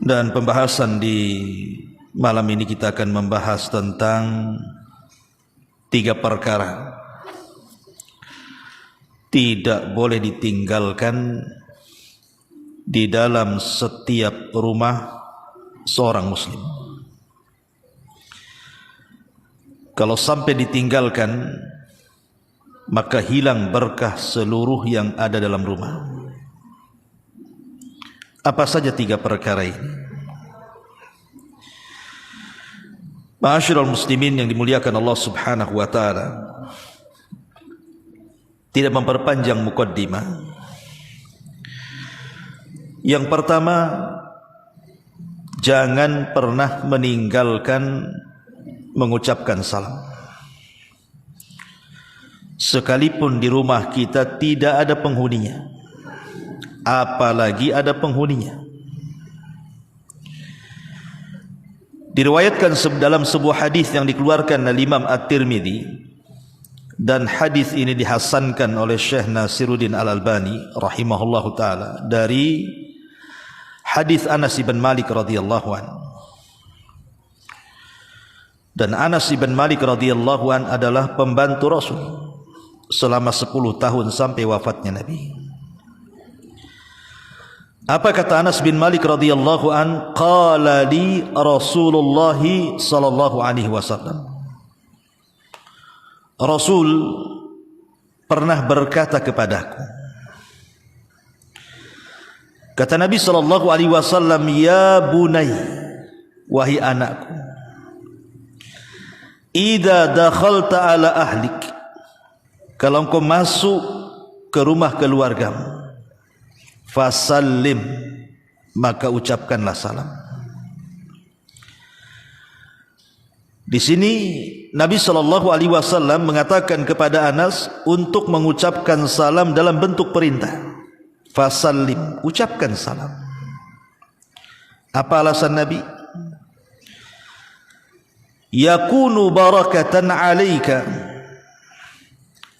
Dan pembahasan di malam ini kita akan membahas tentang 3 perkara tidak boleh ditinggalkan di dalam setiap rumah seorang muslim. Kalau sampai ditinggalkan, maka hilang berkah seluruh yang ada dalam rumah. Apa saja 3 perkara ini? Ma'asyiral muslimin yang dimuliakan Allah Subhanahu wa taala, tidak memperpanjang mukaddimah. Yang pertama, jangan pernah meninggalkan mengucapkan salam. Sekalipun di rumah kita tidak ada penghuninya, apalagi ada penghuninya. Diriwayatkan dalam sebuah hadis yang dikeluarkan oleh Imam At-Tirmidzi, dan hadis ini dihasankan oleh Syekh Nasiruddin Al-Albani rahimahullahu taala, dari hadis Anas bin Malik radhiyallahu an. Dan Anas bin Malik radhiyallahu an adalah pembantu Rasul selama 10 tahun sampai wafatnya Nabi. Apa kata Anas bin Malik radhiyallahu an? Qala li Rasulullah sallallahu alaihi wasallam. Rasul pernah berkata kepadaku. Kata Nabi sallallahu alaihi wasallam, ya bunai, wahai anakku, idza dakhalta ala ahlik, kalau engkau masuk ke rumah keluargamu, fasallim, maka ucapkanlah salam. Di sini Nabi sallallahu alaihi wasallam mengatakan kepada Anas untuk mengucapkan salam dalam bentuk perintah. Fasallim, ucapkan salam. Apa alasan Nabi? Yakunu barakatan alaika,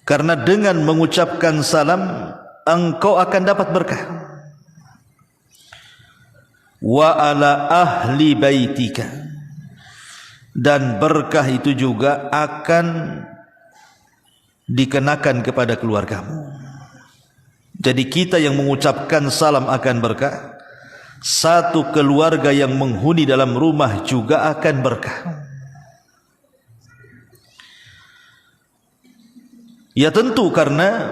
karena dengan mengucapkan salam engkau akan dapat berkah. Wa ala ahli baitika, dan berkah itu juga akan dikenakan kepada keluargamu. Jadi kita yang mengucapkan salam akan berkah, satu keluarga yang menghuni dalam rumah juga akan berkah. Ya tentu, karena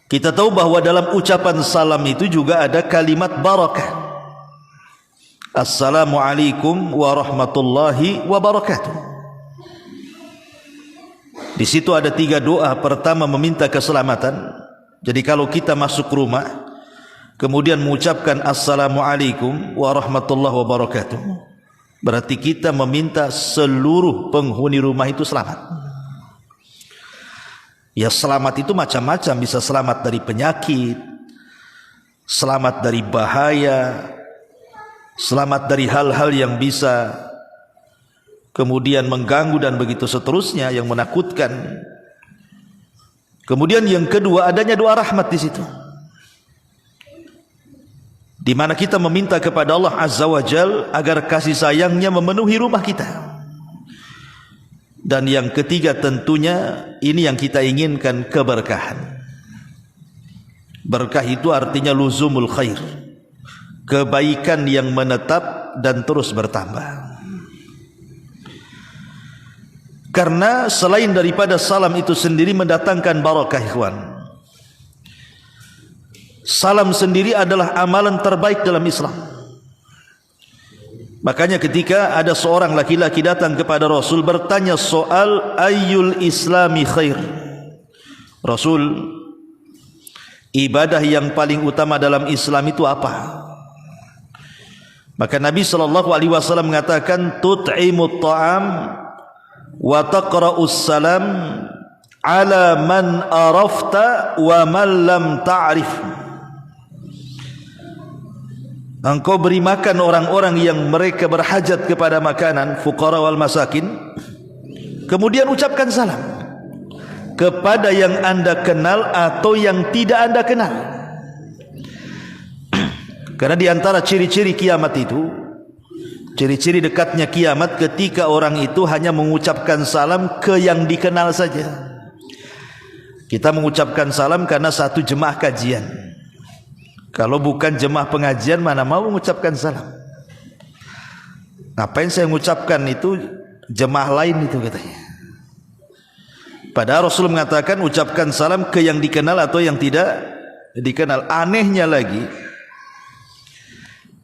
kita tahu bahwa dalam ucapan salam itu juga ada kalimat barakah. Assalamualaikum warahmatullahi wabarakatuh. Di situ ada 3 doa. Pertama, meminta keselamatan. Jadi kalau kita masuk rumah kemudian mengucapkan Assalamualaikum warahmatullahi wabarakatuh, berarti kita meminta seluruh penghuni rumah itu selamat. Ya, selamat itu macam-macam, bisa selamat dari penyakit, selamat dari bahaya, selamat dari hal-hal yang bisa kemudian mengganggu dan begitu seterusnya, yang menakutkan. Kemudian yang kedua, adanya doa rahmat di situ, di mana kita meminta kepada Allah Azza wa Jal agar kasih sayangnya memenuhi rumah kita. Dan yang ketiga tentunya ini yang kita inginkan, keberkahan. Berkah itu artinya luzumul khair, kebaikan yang menetap dan terus bertambah. Karena selain daripada salam itu sendiri mendatangkan barakah, ikhwan, salam sendiri adalah amalan terbaik dalam Islam. Makanya ketika ada seorang laki-laki datang kepada Rasul bertanya soal ayyul islami khair, Rasul, ibadah yang paling utama dalam Islam itu apa? Maka Nabi SAW mengatakan, tut'imut ta'am wa taqra'us salam ala man arafta wa man lam ta'rif. Engkau beri makan orang-orang yang mereka berhajat kepada makanan, fuqara wal masakin, kemudian ucapkan salam kepada yang anda kenal atau yang tidak anda kenal. Karena di antara ciri-ciri kiamat itu, ciri-ciri dekatnya kiamat ketika orang itu hanya mengucapkan salam ke yang dikenal saja. Kita mengucapkan salam karena satu jemaah kajian. Kalau bukan jemaah pengajian, mana mau mengucapkan salam? Ngapain saya mengucapkan itu, jemaah lain itu katanya. Padahal Rasul mengatakan ucapkan salam ke yang dikenal atau yang tidak dikenal. Anehnya lagi,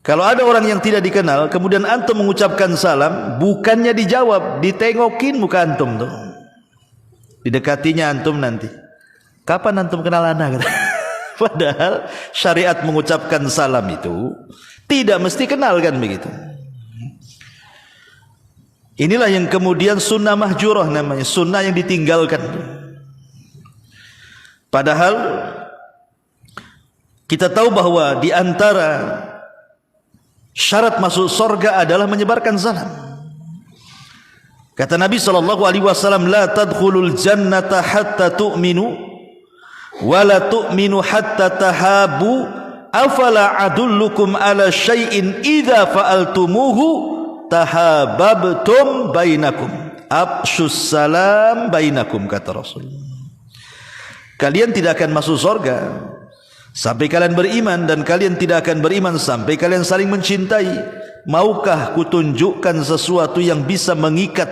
kalau ada orang yang tidak dikenal, kemudian antum mengucapkan salam, bukannya dijawab, ditengokin muka antum tuh, didekatinya antum nanti. Kapan antum kenal anak? Padahal syariat mengucapkan salam itu tidak mesti kenal, kan begitu. Inilah yang kemudian sunnah mahjurah namanya, sunnah yang ditinggalkan. Padahal kita tahu bahwa di antara syarat masuk surga adalah menyebarkan salam. Kata Nabi SAW, la tadkhulul jannata hatta tu'minu wa la tu'minu hatta tahabu, afala adullukum ala syai'in idza fa'altumuhu tahabbtum bainakum, afshus salam bainakum, kata Rasul. Kalian tidak akan masuk surga sampai kalian beriman, dan kalian tidak akan beriman sampai kalian saling mencintai. Maukah kutunjukkan sesuatu yang bisa mengikat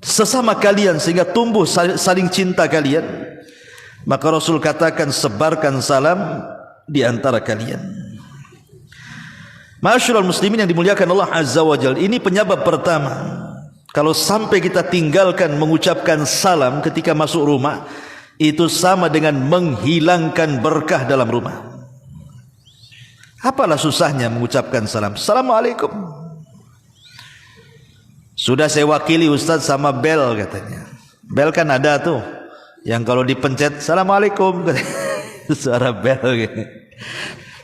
sesama kalian sehingga tumbuh saling cinta kalian? Maka Rasul katakan, sebarkan salam di antara kalian. Ma'asyiral muslimin yang dimuliakan Allah Azza wa Jalla, ini penyebab pertama. Kalau sampai kita tinggalkan mengucapkan salam ketika masuk rumah, itu sama dengan menghilangkan berkah dalam rumah. Apalah susahnya mengucapkan salam? Assalamualaikum. Sudah saya wakili Ustaz sama bel katanya. Bel kan ada tuh, yang kalau dipencet Assalamualaikum, suara bel gitu.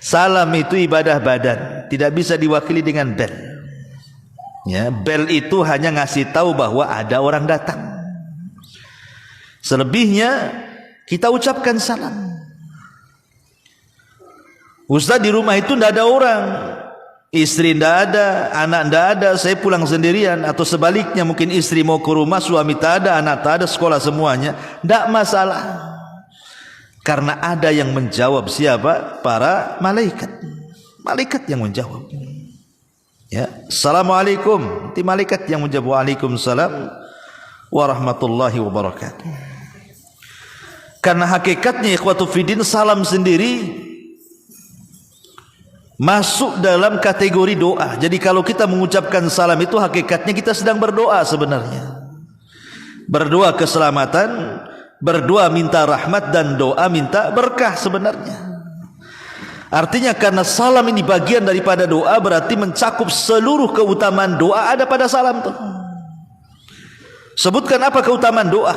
Salam itu ibadah badan, tidak bisa diwakili dengan bel. Ya, bel itu hanya ngasih tahu bahwa ada orang datang. Selebihnya kita ucapkan salam. Ustaz, di rumah itu tidak ada orang, istri tidak ada, anak tidak ada, saya pulang sendirian. Atau sebaliknya, mungkin istri mau ke rumah, suami tak ada, anak tak ada, sekolah semuanya, tidak masalah. Karena ada yang menjawab. Siapa? Para malaikat. Malaikat yang menjawab. Ya, Assalamualaikum. Nanti malaikat yang menjawab, Waalaikumsalam warahmatullahi wabarakatuh. Karena hakikatnya ikhwatu fiddin, salam sendiri masuk dalam kategori doa. Jadi kalau kita mengucapkan salam itu hakikatnya kita sedang berdoa sebenarnya. Berdoa keselamatan, berdoa minta rahmat, dan doa minta berkah sebenarnya. Artinya karena salam ini bagian daripada doa, berarti mencakup seluruh keutamaan doa ada pada salam tuh. Sebutkan apa keutamaan doa,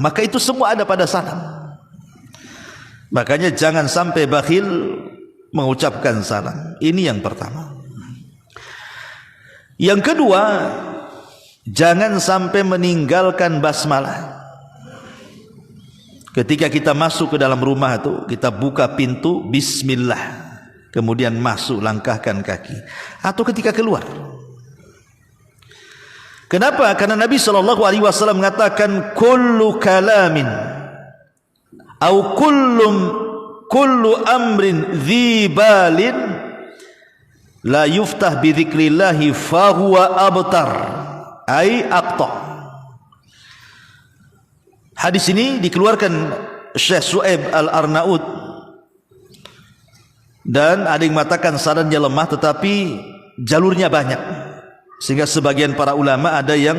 maka itu semua ada pada salam. Makanya jangan sampai bakhil mengucapkan salam. Ini yang pertama. Yang kedua, jangan sampai meninggalkan basmalah. Ketika kita masuk ke dalam rumah itu, kita buka pintu bismillah, kemudian masuk, langkahkan kaki. Atau ketika keluar. Kenapa? Karena Nabi SAW mengatakan, kullu kalamin au kullu amrin dzibalin la yuftah bi dzikrillahi fahuwa abtar, ai aqta. Hadis ini dikeluarkan Syekh Su'aib Al-Arnaud, dan ada yang mengatakan sanadnya lemah, tetapi jalurnya banyak, sehingga sebagian para ulama ada yang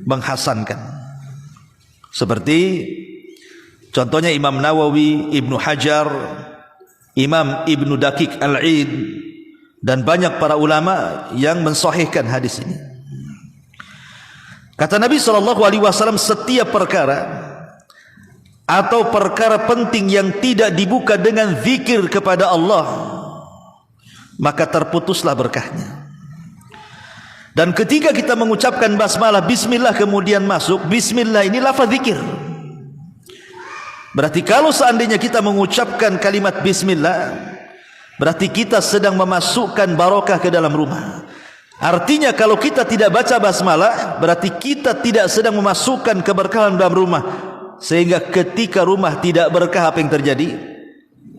menghasankan. Seperti contohnya Imam Nawawi, Ibnu Hajar, Imam Ibnu Daqiq Al-Id, dan banyak para ulama yang mensahihkan hadis ini. Kata Nabi SAW, setiap perkara atau perkara penting yang tidak dibuka dengan zikir kepada Allah, maka terputuslah berkahnya. Dan ketika kita mengucapkan basmalah, bismillah, kemudian masuk, bismillah ini lafaz zikir. Berarti kalau seandainya kita mengucapkan kalimat bismillah, berarti kita sedang memasukkan barokah ke dalam rumah. Artinya kalau kita tidak baca basmalah, berarti kita tidak sedang memasukkan keberkahan dalam rumah. Sehingga ketika rumah tidak berkah, apa yang terjadi?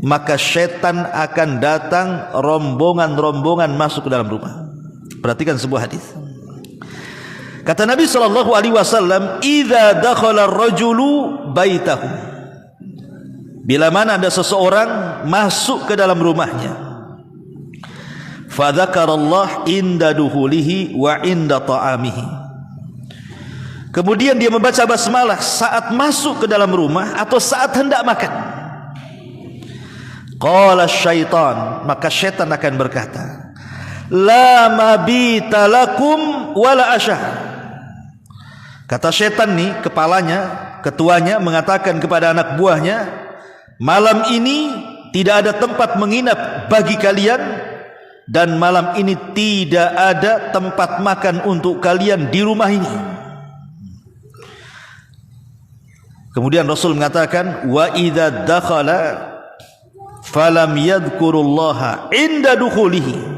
Maka syaitan akan datang rombongan-rombongan masuk ke dalam rumah. Perhatikan sebuah hadis. Kata Nabi SAW, "Idza dakhala ar-rajulu baitahu." Bila mana ada seseorang masuk ke dalam rumahnya, fa dzakarallah inda duhulihi wa inda ta'amihi. Kemudian dia membaca basmalah saat masuk ke dalam rumah atau saat hendak makan. Qala syaitan, maka syaitan akan berkata, la mabita lakum wala asya. Kata syaitan nih, kepalanya, ketuanya mengatakan kepada anak buahnya, malam ini tidak ada tempat menginap bagi kalian, dan malam ini tidak ada tempat makan untuk kalian di rumah ini. Kemudian Rasul mengatakan, wa idza dakhala falam yadhkurullaha inda dukhulihi.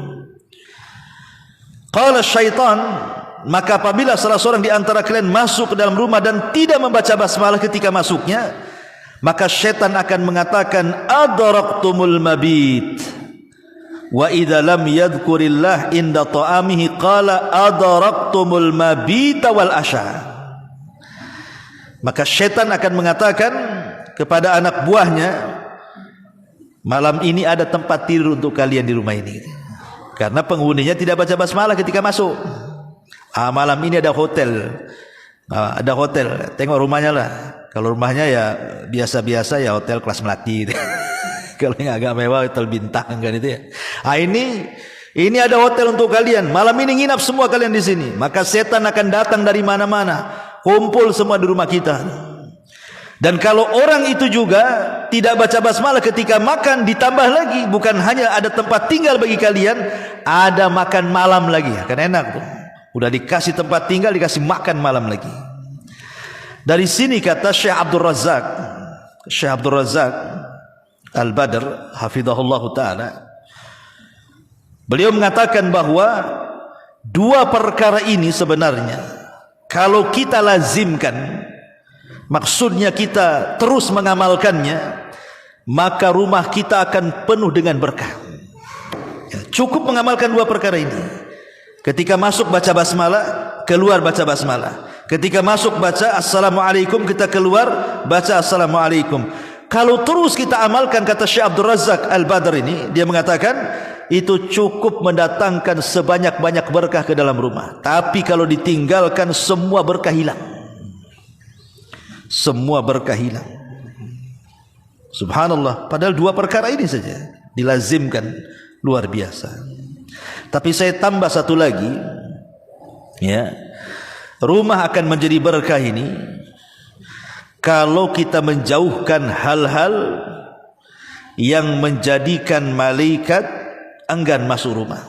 Qala syaitan, maka apabila salah seorang di antara kalian masuk ke dalam rumah dan tidak membaca basmalah ketika masuknya, maka syaitan akan mengatakan, adraktumul mabit. Wa idza lam yadhkurillah inda ta'amihi qala adraktumul mabita wal asya. Maka syaitan akan mengatakan kepada anak buahnya, malam ini ada tempat tidur untuk kalian di rumah ini. Karena penghuninya tidak baca basmalah ketika masuk. Malam ini ada hotel. Ada hotel, tengok rumahnya lah. Kalau rumahnya ya biasa-biasa, ya hotel kelas melati. Kalau yang agak mewah, hotel bintang kan itu ya. Ini ada hotel untuk kalian. Malam ini nginap semua kalian di sini. Maka setan akan datang dari mana-mana, kumpul semua di rumah kita. Dan kalau orang itu juga tidak baca basmalah ketika makan, ditambah lagi, bukan hanya ada tempat tinggal bagi kalian, ada makan malam lagi. Kan enak tuh. Udah dikasih tempat tinggal, dikasih makan malam lagi. Dari sini kata Syekh Abdul Razak Al-Badr hafizahullah ta'ala, beliau mengatakan bahwa dua perkara ini sebenarnya kalau kita lazimkan, maksudnya kita terus mengamalkannya, maka rumah kita akan penuh dengan berkah. Cukup mengamalkan dua perkara ini. Ketika masuk baca basmalah, keluar baca basmalah. Ketika masuk baca assalamualaikum, kita keluar baca assalamualaikum. Kalau terus kita amalkan, kata Syekh Abdul Razak Al-Badr ini, dia mengatakan itu cukup mendatangkan sebanyak-banyak berkah ke dalam rumah. Tapi kalau ditinggalkan, semua berkah hilang. Semua berkah hilang. Subhanallah, padahal dua perkara ini saja dilazimkan, luar biasa. Tapi saya tambah satu lagi, ya, rumah akan menjadi berkah ini kalau kita menjauhkan hal-hal yang menjadikan malaikat enggan masuk rumah.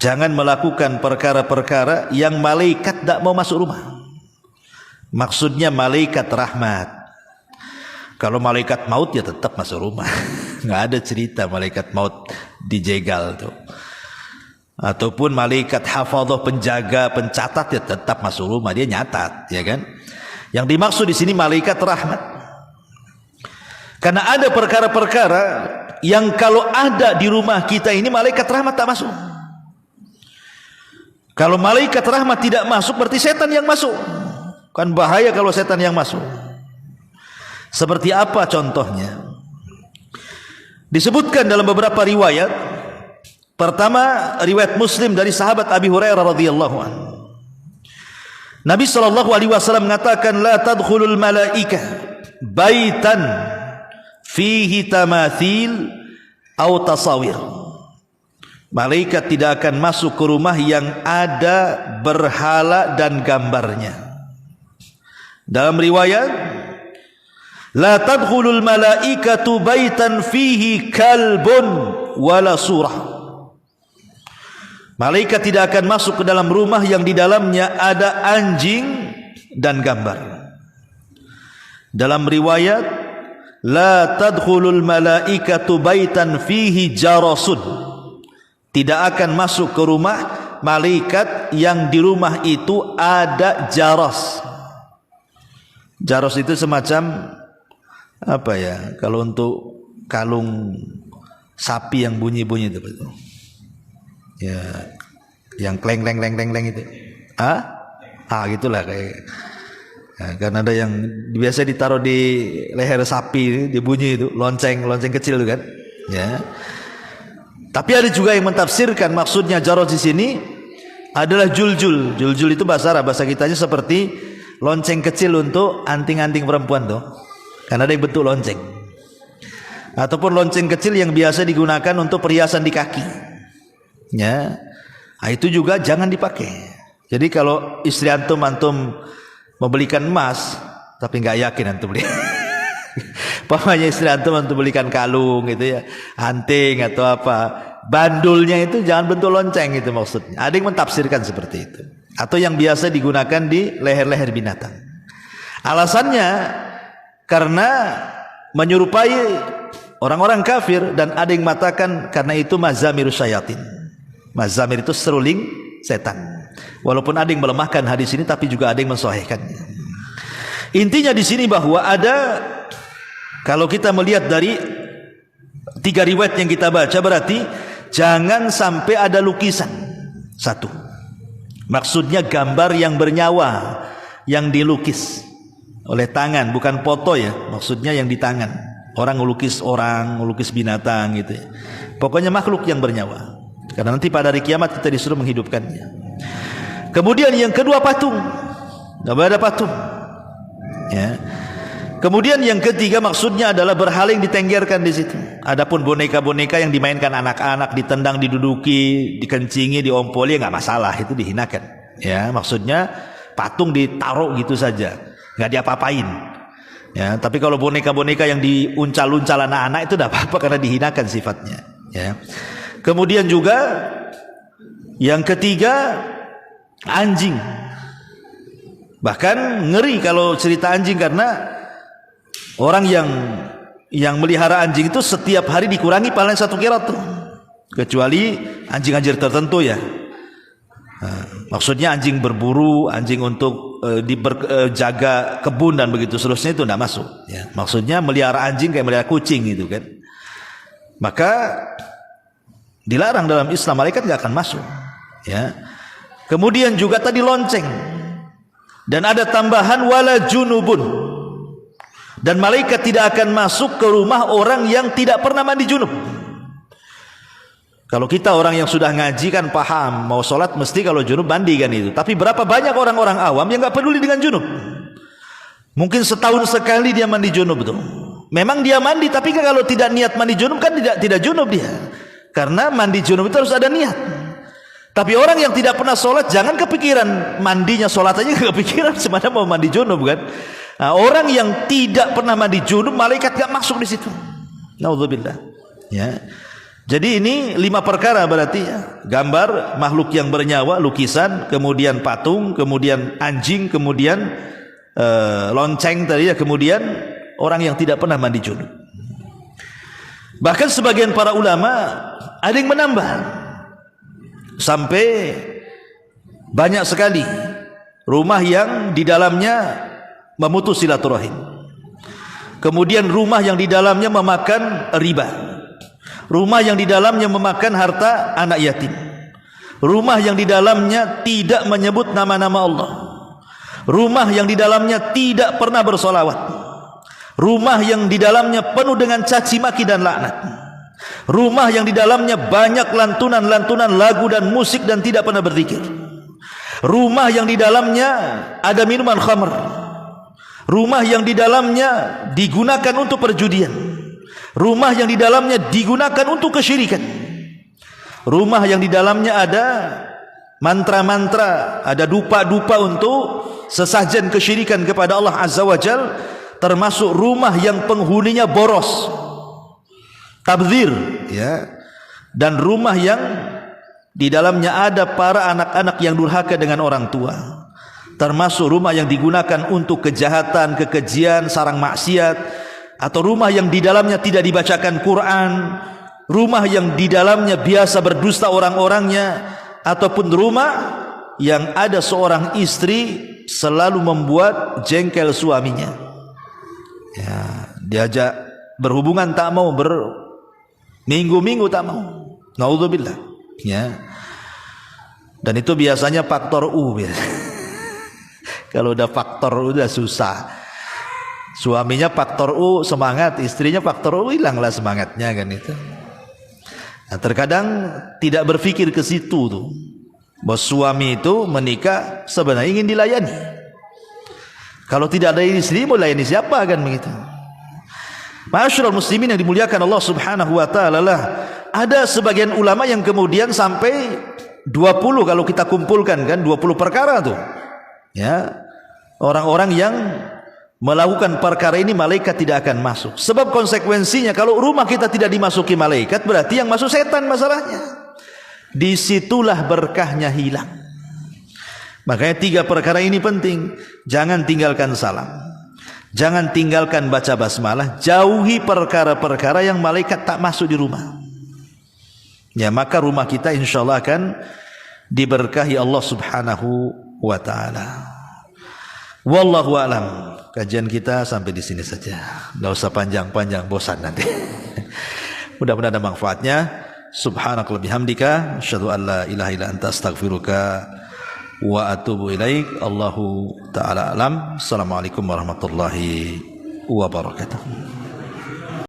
Jangan melakukan perkara-perkara yang malaikat tidak mau masuk rumah. Maksudnya malaikat rahmat. Kalau malaikat maut ya tetap masuk rumah. Nggak ada cerita malaikat maut dijegal tuh. Ataupun malaikat hafadhah, penjaga, pencatat, ya tetap masuk rumah, dia nyatat, ya kan? Yang dimaksud di sini malaikat rahmat. Karena ada perkara-perkara yang kalau ada di rumah kita ini, malaikat rahmat tak masuk. Kalau malaikat rahmat tidak masuk, berarti setan yang masuk. Kan bahaya kalau setan yang masuk. Seperti apa contohnya? Disebutkan dalam beberapa riwayat. Pertama, riwayat Muslim dari sahabat Abi Hurairah radhiyallahu anhu. Nabi SAW mengatakan, la tadkhulul malaikah baitan fihi tamathil atau tasawir. Malaikat tidak akan masuk ke rumah yang ada berhala dan gambarnya. Dalam riwayat, la tadkhulul malaikatu baitan fihi kalbun wala surah. Malaikat tidak akan masuk ke dalam rumah yang di dalamnya ada anjing dan gambar. Dalam riwayat, la tadkhulul malaikatu baitan fihi jarasun. Tidak akan masuk ke rumah malaikat yang di rumah itu ada jaros. Jaros itu semacam apa ya? Kalau untuk kalung sapi yang bunyi-bunyi itu betul. Ya, yang kleng itu. Gitulah kayak. Ya, karena ada yang biasa ditaruh di leher sapi, dibunyi itu, lonceng kecil itu kan. Ya. Tapi ada juga yang mentafsirkan maksudnya jaros di sini adalah juljul. Juljul itu bahasa Arab, bahasa kitanya seperti lonceng kecil untuk anting-anting perempuan tuh. Karena ada yang bentuk lonceng. Ataupun lonceng kecil yang biasa digunakan untuk perhiasan di kaki. Ya. Nah, itu juga jangan dipakai. Jadi kalau istri antum membelikan emas tapi nggak yakin antum beli. Pokoknya istri antum belikan kalung gitu ya, anting atau apa, bandulnya itu jangan bentuk lonceng itu maksudnya. Ada yang mentafsirkan seperti itu. Atau yang biasa digunakan di leher-leher binatang. Alasannya karena menyerupai orang-orang kafir, dan ada yang mengatakan karena itu mazamir syayatin. Mazamir itu seruling setan. Walaupun ada yang melemahkan hadis ini, tapi juga ada yang mensahihkannya. Intinya di sini bahwa ada, kalau kita melihat dari 3 riwayat yang kita baca, berarti jangan sampai ada lukisan. 1. Maksudnya gambar yang bernyawa, yang dilukis oleh tangan, bukan foto ya. Maksudnya yang di tangan. Orang ngelukis binatang gitu ya. Pokoknya makhluk yang bernyawa. Karena nanti pada hari kiamat kita disuruh menghidupkannya. Kemudian yang kedua patung. Tidak ada patung. Ya. Kemudian yang ketiga maksudnya adalah berhala yang ditenggerkan di situ. Adapun boneka-boneka yang dimainkan anak-anak, ditendang, diduduki, dikencingi, diompoli, nggak masalah, itu dihinakan. Ya, maksudnya patung ditaruh gitu saja, nggak diapa-apain. Ya, tapi kalau boneka-boneka yang diuncal-uncal anak-anak itu tidak apa-apa karena dihinakan sifatnya. Ya. Kemudian juga yang ketiga anjing. Bahkan ngeri kalau cerita anjing, karena orang yang melihara anjing itu setiap hari dikurangi paling 1 qirat tuh. Kecuali anjing-anjing tertentu ya. Nah, maksudnya anjing berburu, anjing untuk jaga kebun dan begitu seterusnya itu tidak masuk. Ya. Maksudnya melihara anjing kayak melihara kucing gitu kan. Maka dilarang dalam Islam, malaikat nggak akan masuk. Ya. Kemudian juga tadi lonceng. Dan ada tambahan wala junubun. Dan malaikat tidak akan masuk ke rumah orang yang tidak pernah mandi junub. Kalau kita orang yang sudah ngaji kan paham, mau sholat mesti kalau junub mandi kan itu. Tapi berapa banyak orang-orang awam yang nggak peduli dengan junub. Mungkin setahun sekali dia mandi junub tuh. Memang dia mandi, tapi kan kalau tidak niat mandi junub kan tidak junub dia. Karena mandi junub itu harus ada niat. Tapi orang yang tidak pernah sholat, jangan kepikiran mandinya, sholat aja gak kepikiran semana mau mandi junub kan. Nah, orang yang tidak pernah mandi junub, malaikat gak masuk di situ. Naudzubillah. Ya. Jadi ini 5 perkara berarti ya. Gambar makhluk yang bernyawa, lukisan, kemudian patung, kemudian anjing, kemudian lonceng tadi ya, kemudian orang yang tidak pernah mandi junub. Bahkan sebagian para ulama ada yang menambah. Sampai banyak sekali rumah yang di dalamnya memutus silaturahim. Kemudian rumah yang di dalamnya memakan riba. Rumah yang di dalamnya memakan harta anak yatim. Rumah yang di dalamnya tidak menyebut nama-nama Allah. Rumah yang di dalamnya tidak pernah bersolawat. Rumah yang di dalamnya penuh dengan caci maki dan laknat. Rumah yang di dalamnya banyak lantunan-lantunan lagu dan musik dan tidak pernah berzikir. Rumah yang di dalamnya ada minuman khamr. Rumah yang di dalamnya digunakan untuk perjudian. Rumah yang di dalamnya digunakan untuk kesyirikan. Rumah yang di dalamnya ada mantra-mantra, ada dupa-dupa untuk sesajen kesyirikan kepada Allah Azza wa Jal. Termasuk rumah yang penghuninya boros, tabdzir ya, dan rumah yang di dalamnya ada para anak-anak yang durhaka dengan orang tua, termasuk rumah yang digunakan untuk kejahatan, kekejian, sarang maksiat, atau rumah yang di dalamnya tidak dibacakan Quran, rumah yang di dalamnya biasa berdusta orang-orangnya, ataupun rumah yang ada seorang istri selalu membuat jengkel suaminya. Ya, diajak berhubungan tak mau, berminggu-minggu tak mau. Naudzubillah. Ya. Dan itu biasanya faktor U. Kalau udah faktor U udah susah. Suaminya faktor U semangat, istrinya faktor U hilanglah semangatnya kan itu. Nah, terkadang tidak berpikir ke situ tuh. Bahwa suami itu menikah sebenarnya ingin dilayani. Kalau tidak ada istri mau layani siapa kan begitu. Ma'asyiral muslimin yang dimuliakan Allah Subhanahu wa taala lah. Ada sebagian ulama yang kemudian sampai 20 kalau kita kumpulkan kan 20 perkara tuh. Ya. Orang-orang yang melakukan perkara ini malaikat tidak akan masuk. Sebab konsekuensinya kalau rumah kita tidak dimasuki malaikat berarti yang masuk setan masalahnya. Disitulah berkahnya hilang. Makanya 3 perkara ini penting. Jangan tinggalkan salam, jangan tinggalkan baca basmalah, jauhi perkara-perkara yang malaikat tak masuk di rumah. Ya, maka rumah kita insyaallah akan diberkahi Allah Subhanahu wa taala. Wallahu a'lam. Kajian kita sampai di sini saja. Enggak usah panjang-panjang, bosan nanti. Mudah-mudahan ada manfaatnya. Subhanakallahumma bihamdika asyhadu an la ilaha illa anta astaghfiruka wa atubu ilaik. Allahu taala alam. Assalamualaikum warahmatullahi wabarakatuh.